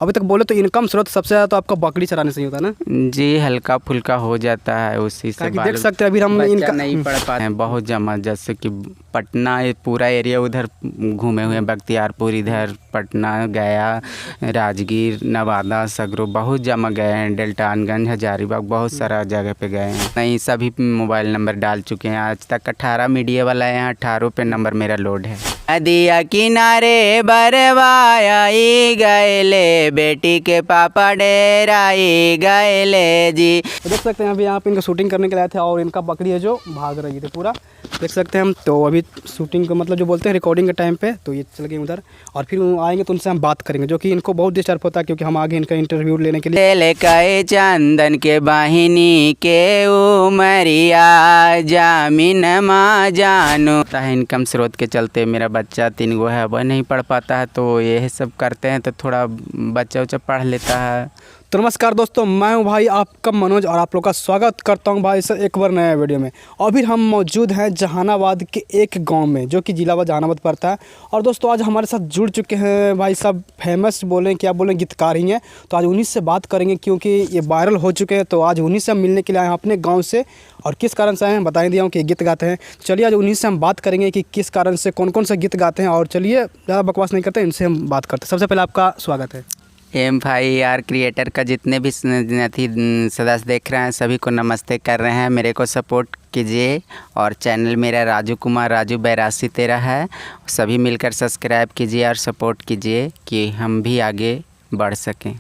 अभी तक बोले तो इनकम स्रोत सबसे ज़्यादा तो आपका बकरी चराने से ही होता है ना जी, हल्का फुल्का हो जाता है उसी से। कि देख सकते हैं अभी हम बच्चा इनका नहीं पढ़ पाते हैं बहुत जमा, जैसे कि पटना ये पूरा एरिया उधर घूमे हुए हैं, बख्तियारपुर इधर, पटना, गया, राजगीर, नवादा, सगरो बहुत जमा गए हैं, डेल्टानगंज, हजारीबाग बहुत सारा जगह पे गए हैं। नहीं, सभी मोबाइल नंबर डाल चुके हैं। आज तक 18 मीडिया वाला है, 18 पे नंबर मेरा लोड है। नदिया किनारे बरवाई गए बेटी के पापा डेराई गए जी। तो देख सकते हैं अभी यहाँ पे इनका शूटिंग करने के लिए आए थे और इनका बकरी है जो भाग रही थी पूरा, देख सकते हैं हम। तो अभी शूटिंग को मतलब जो बोलते हैं रिकॉर्डिंग के टाइम पे तो ये चल गए उधर और फिर आएंगे तो उनसे हम बात करेंगे, जो कि इनको बहुत डिस्टर्ब होता है क्योंकि हम आगे इनका इंटरव्यू लेने के लिए। लेकाए चंदन के बाहिनी के उमरिया जामिन माँ जानू है। इनकम स्रोत के चलते मेरा बच्चा 3 गो है, वह नहीं पढ़ पाता है, तो यही सब करते हैं तो थोड़ा बच्चा उच्चा पढ़ लेता है। तो नमस्कार दोस्तों, मैं हूं भाई आपका मनोज और आप लोग का स्वागत करता हूं भाई सर एक बार नया वीडियो में। अभी हम मौजूद हैं जहानाबाद के एक गांव में जो कि जिला जहानाबाद पड़ता है। और दोस्तों आज हमारे साथ जुड़ चुके हैं भाई साहब, फेमस बोलें क्या बोलें, गीतकार ही हैं। तो आज उन्हीं से बात करेंगे क्योंकि ये वायरल हो चुके हैं। तो आज उन्हीं से हम मिलने के लिए आए हैं अपने गाँव से, और किस कारण से आए हैं बता ही दिया हूँ कि गीत गाते हैं। चलिए आज उन्हीं से हम बात करेंगे कि किस कारण से कौन कौन से गीत गाते हैं। और चलिए ज़्यादा बकवास नहीं करते, इनसे हम बात करते हैं। सबसे पहले आपका स्वागत है। MFIR क्रिएटर का जितने भी सदस्य देख रहे हैं सभी को नमस्ते कर रहे हैं। मेरे को सपोर्ट कीजिए और चैनल मेरा राजू कुमार राजू 8213 है, सभी मिलकर सब्सक्राइब कीजिए और सपोर्ट कीजिए कि हम भी आगे बढ़ सकें।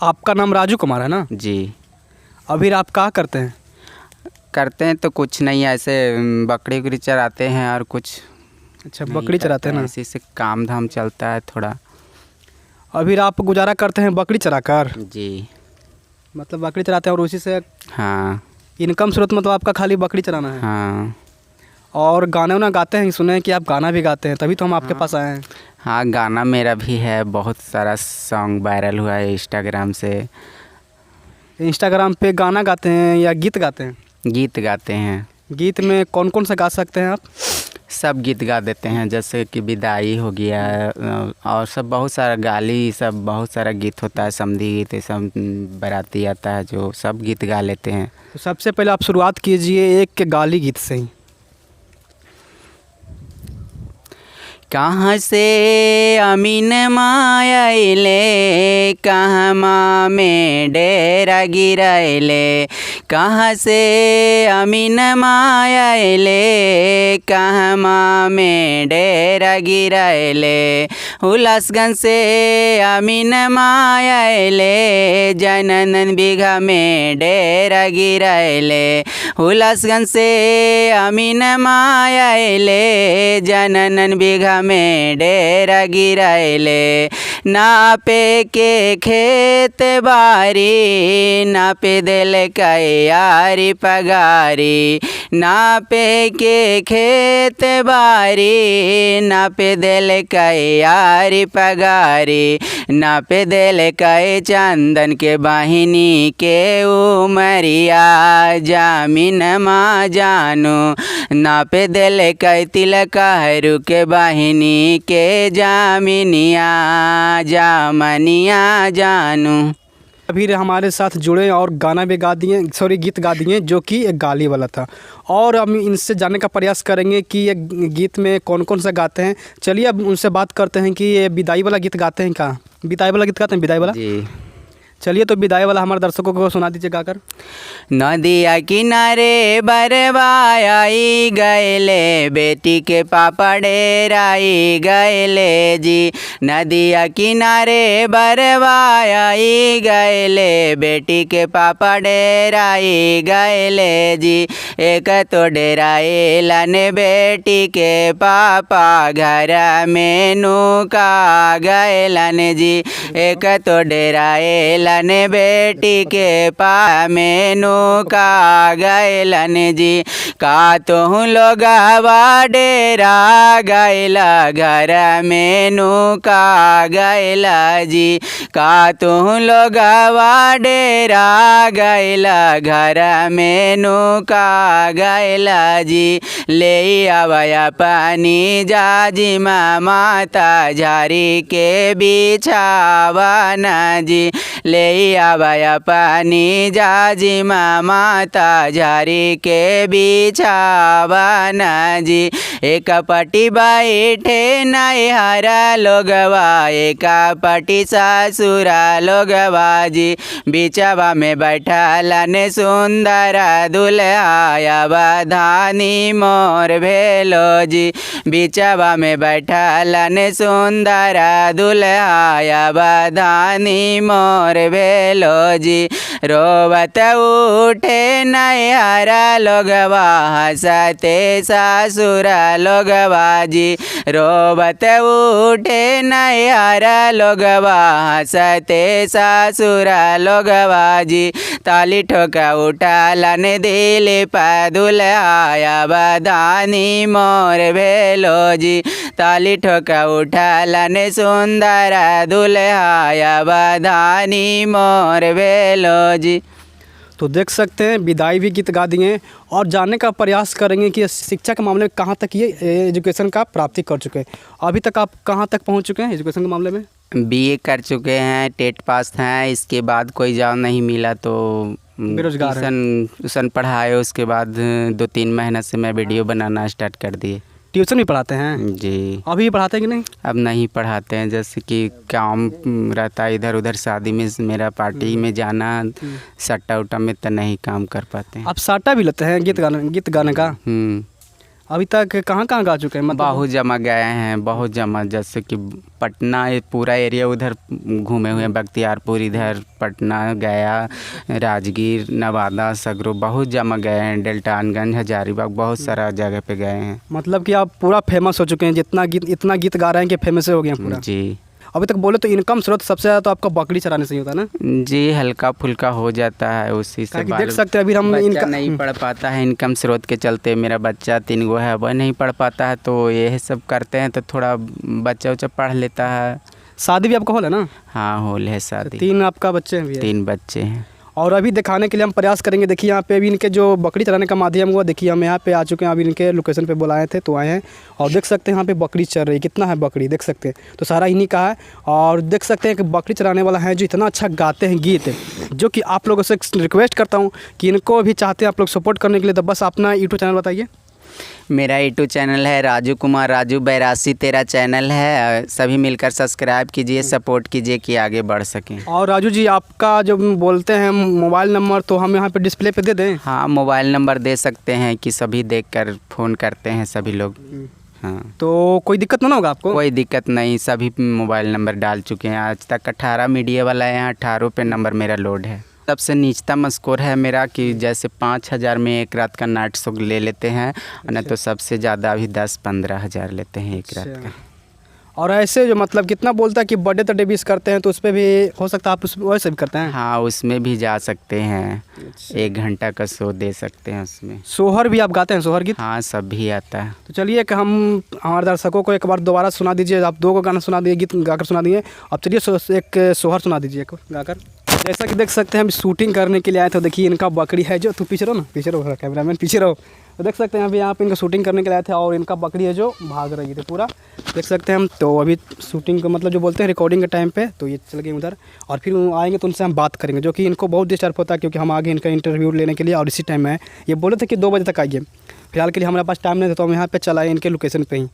आपका नाम राजू कुमार है ना जी। अभी आप क्या करते हैं? करते हैं तो कुछ नहीं, ऐसे बकरी उकरी चराते हैं और कुछ। अच्छा, बकरी चराते हैं ना, इसी से काम धाम चलता है थोड़ा। अभी आप गुजारा करते हैं बकरी चराकर? जी, मतलब बकरी चराते हैं और उसी से हाँ। इनकम स्रोत मतलब आपका खाली बकरी चराना है? हाँ। और गाने वाना गाते हैं, सुने हैं कि आप गाना भी गाते हैं, तभी तो हम आपके पास आए हैं। हाँ, गाना मेरा भी है, बहुत सारा सॉन्ग वायरल हुआ है इंस्टाग्राम से। इंस्टाग्राम पे गाना गाते हैं या गीत गाते हैं? गीत गाते हैं। गीत में कौन कौन सा गा सकते हैं आप? सब गीत गा देते हैं, जैसे कि विदाई हो गया और सब बहुत सारा गाली, सब बहुत सारा गीत होता है, समधी गीत, सब बाराती आता है जो, सब गीत गा लेते हैं। तो सबसे पहले आप शुरुआत कीजिए एक के गाली गीत से ही। कहाँ से अमीन मायले, कहाँ माँ में डेरा गिराइले, कहाँ से अमीन मायले, कहाँ माँ में डेरा गिराइले, उल्लासगंज से अमीन मायले, जननन बीघा में डेरा गिराइले, उल्लासगंज से अमीन मायले, जननन बीघा में डेरा गिराइले, नापे के खेत बारी, नापे दिल का यारी पगारी, नापे के खेत बारी, नापे दिल का यारी पगारी, नापे दिल का चंदन के बाहिनी के उमरिया जामिन माँ जानू, नापे दिल का तिलक हरू के बाहिनी के जामिनिया जामनिया जानू। अभी हमारे साथ जुड़े और गाना भी गा दिए, सॉरी गीत गा दिए जो कि एक गाली वाला था। और हम इनसे जानने का प्रयास करेंगे कि ये गीत में कौन कौन सा गाते हैं। चलिए अब उनसे बात करते हैं कि ये विदाई वाला गीत गाते हैं क्या? विदाई वाला गीत गाते हैं, विदाई वाला? जी। चलिए तो विदाई वाला हमारे दर्शकों को सुना दीजिए गाकर। नदिया किनारे बरवाई गए बेटी के पापा डेराई गए जी, नदिया किनारे बरवाई गए बेटी के पापा डेराई गए जी, एक तो डेराए लाने बेटी के पापा घर में नुका गए लाने जी, एक तो डेराए बैठलन बेटी के पामेनु का गैलन जी। का तुम लोगवा डेरा गैला घर मेनु का गैला जी। का तुम लोगवा डेरा गैला घर मेनु का गैला जी। ले आवया पानी जाजी माता झारी के बिछावन जी। ले आवया पानी जाजी माता झारी के बिछावन जी। एक पटी बैठे नैहरा लोगवा एक पटी ससुरा लोगवा जी। बिचवा में बैठलन सुंदर दुल्हाया बधानी मोर भेलो जी। बिचवा में बैठलन सुंदर दुल्हाया बधानी मोर भेलो जी। रोवत उठे नैहरा लोगवा हंसते ससुरा लोगवा जी। रोवत उठे नैहरा लोगवा हंसते ससुरा लोगवा जी। ताली ठोका उठालन दिल पर दुल्हाया बधानी मोर भेलो जी। ताली ठोका उठालन सुंदर दुल्हाया बधानी मोर भेलो जी। तो देख सकते हैं विदाई भी गीत गा दिए और जानने का प्रयास करेंगे कि शिक्षा के मामले में कहाँ तक ये एजुकेशन का प्राप्ति कर चुके हैं। अभी तक आप कहाँ तक पहुँच चुके हैं एजुकेशन के मामले में? बीए कर चुके हैं, टेट पास हैं। इसके बाद कोई जॉब नहीं मिला तो बेरोजगार हैं। ट्यूशन पढ़ाए। उसके बाद 2-3 महीने से मैं वीडियो बनाना स्टार्ट कर दिए। ट्यूशन भी पढ़ाते हैं? जी। अभी भी पढ़ाते हैं कि नहीं? अब नहीं पढ़ाते हैं, जैसे कि काम रहता है इधर उधर, शादी में मेरा पार्टी में जाना, सट्टा उट्टा में तो नहीं काम कर पाते हैं। आप साटा भी लेते हैं गीत गाने का? अभी तक कहाँ कहाँ गा चुके हैं? मतलब बहुत जमा गए हैं, बहुत जमा, जैसे कि पटना पूरा एरिया उधर घूमे हुए हैं। बख्तियारपुर इधर, पटना, गया, राजगीर, नवादा, सगरो बहुत जमा गए हैं। डेल्टानगंज, हजारीबाग, बहुत सारा जगह पे गए हैं। मतलब कि आप पूरा फेमस हो चुके हैं, इतना गीत गा रहे हैं कि फेमस हो गए हैं पूरा। जी। अभी तक बोले तो इनकम स्रोत सबसे ज़्यादा तो आपका बकरी चराने से ही होता है ना? जी, हल्का फुल्का हो जाता है उसी से। देख सकते हैं अभी हम इनका नहीं पढ़ पाता है, इनकम स्रोत के चलते। मेरा बच्चा 3 गो है, वह नहीं पढ़ पाता है, तो यही सब करते हैं, तो थोड़ा बच्चा उच्चा पढ़ लेता है। शादी भी आपका हॉल है ना? हाँ, हॉल है शादी। 3 आपका बच्चे भी है? 3 बच्चे हैं। और अभी दिखाने के लिए हम प्रयास करेंगे। देखिए यहाँ पे अभी इनके जो बकरी चराने का माध्यम हुआ, देखिए हम यहाँ पे आ चुके हैं। अभी इनके लोकेशन पे बुलाए थे तो आए हैं और देख सकते हैं यहाँ पे बकरी चर रही है। कितना है बकरी देख सकते हैं, तो सारा इन्हीं का है। और देख सकते हैं कि बकरी चराने वाला है जो इतना अच्छा गाते हैं गीत, जो कि आप लोगों से रिक्वेस्ट करता हूँ कि इनको भी चाहते हैं आप लोग सपोर्ट करने के लिए, तो बस अपना यूट्यूब चैनल बताइए। मेरा यूट्यूब चैनल है राजू कुमार राजू 82 तेरा चैनल है। सभी मिलकर सब्सक्राइब कीजिए, सपोर्ट कीजिए कि आगे बढ़ सकें। और राजू जी आपका जो बोलते हैं मोबाइल नंबर, तो हम यहाँ पे डिस्प्ले पे दे दें? हाँ, मोबाइल नंबर दे सकते हैं कि सभी देखकर फ़ोन करते हैं सभी लोग। हाँ, तो कोई दिक्कत ना होगा आपको? कोई दिक्कत नहीं, सभी मोबाइल नंबर डाल चुके हैं। आज तक 18 मीडिया वाला है, यहाँ 18 पे नंबर मेरा लोड है। सबसे नीचतम स्कोर है मेरा कि जैसे 5000 में एक रात का नाइट शो ले लेते हैं, न तो सबसे ज़्यादा अभी 10-15 हज़ार लेते हैं एक रात का। और ऐसे जो मतलब कितना बोलता है कि बर्थडे तो डेबिस करते हैं, तो उस पर भी हो सकता है आप उस वैसे भी करते हैं? हाँ, उसमें भी जा सकते हैं। 1 घंटा का शो दे सकते हैं उसमें। सोहर भी आप गाते हैं, सोहर गीत? हाँ, सब भी आता है। तो चलिए कि हम हमारे दर्शकों को एक बार दोबारा सुना दीजिए। आप 2 को गाना सुना दिए, गीत गाकर सुना दिए। अब चलिए एक सोहर सुना दीजिए एक गाकर। जैसा कि देख सकते हैं हम शूटिंग करने के लिए आए थे। देखिए इनका बकरी है जो, तू पीछे रहो ना, पीछे रहो कैमरामैन, पीछे रहो। तो देख सकते हैं अभी यहाँ पे इनका शूटिंग करने के लिए आए थे और इनका बकरी है जो भाग रही थी पूरा, देख सकते हैं हम। तो अभी शूटिंग का मतलब जो बोलते हैं रिकॉर्डिंग के टाइम पे, तो ये चल गए उधर और फिर आएंगे तो उनसे हम बात करेंगे, जो कि इनको बहुत डिस्टर्ब होता है क्योंकि हम आगे इनका इंटरव्यू लेने के लिए और इसी टाइम में ये बोले थे कि 2 बजे तक आइए। फिलहाल के लिए हमारे पास टाइम नहीं था तो हम यहाँ पर चलाए इनके लोकेशन पर ही,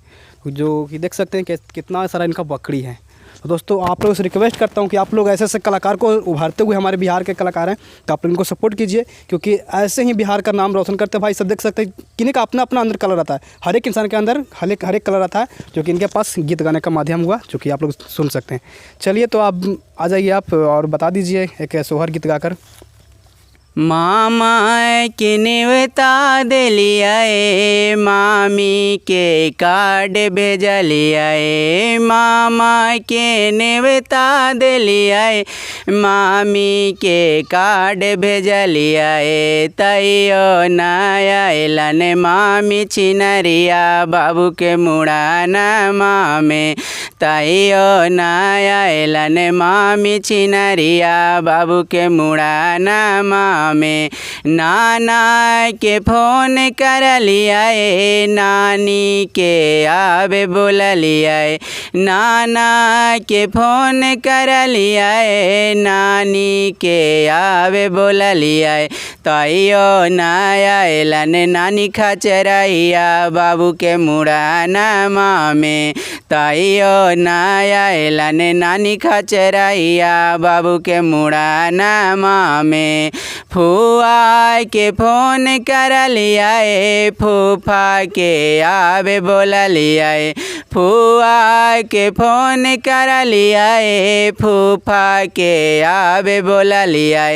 जो कि देख सकते हैं कि कितना सारा इनका बकरी है। तो दोस्तों आप लोगों से रिक्वेस्ट करता हूँ कि आप लोग ऐसे ऐसे कलाकार को उभारते हुए, हमारे बिहार के कलाकार हैं, तो आप लोग इनको सपोर्ट कीजिए क्योंकि ऐसे ही बिहार का नाम रोशन करते हैं। भाई सब देख सकते हैं किन्हीं का अपना अपना अंदर कलर रहता है, हर एक इंसान के अंदर हर एक कलर रहता है, जो कि इनके पास गीत गाने का माध्यम हुआ, जो कि आप लोग सुन सकते हैं। चलिए तो आप आ जाइए आप और बता दीजिए एक सोहर गीत गाकर। मामा के नेवता दिलिया मामी के कार्ड भेजलिया मामा के नेवता दिलिया मामी के कार्ड भेजलिया तैयो नया एलन मामी छिनरिया बाबू के मुड़ाना मामे तैयो नया एलन मामी छिनरिया बाबू के मुड़ाना मामे नाना के फोन कर लिया नानी के आवे बोल लिया नाना के फोन कर लिया नानी के आवे बोल लिया तैयो नया एलन नानी खचरैया बाबू के मुड़ाना मामे तैयो नया एलन नानी खचरैया बाबू के मुड़ाना मामे फुआ के फोन कर लिया फूफा के आवे बोल लिया फुआ के फोन कर लिया फूफा के आवे बोल लिया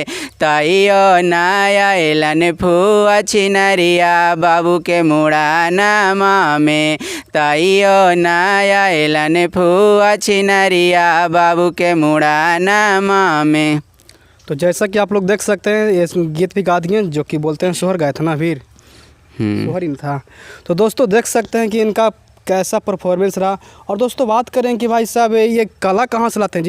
तैयो नया एलन फुआ छिनरिया बाबू के मुड़ाना मामे तैयो नया एलन फुआ छिनरिया बाबू के मुड़ाना मामे। तो जैसा कि आप लोग देख सकते हैं ये गीत भी गा दिए जो कि बोलते हैं सोहर गाया था ना वीर, सोहर इन था। तो दोस्तों देख सकते हैं कि इनका कैसा परफॉर्मेंस रहा। और दोस्तों बात करें कि भाई साहब ये कला कहाँ से लाते हैं।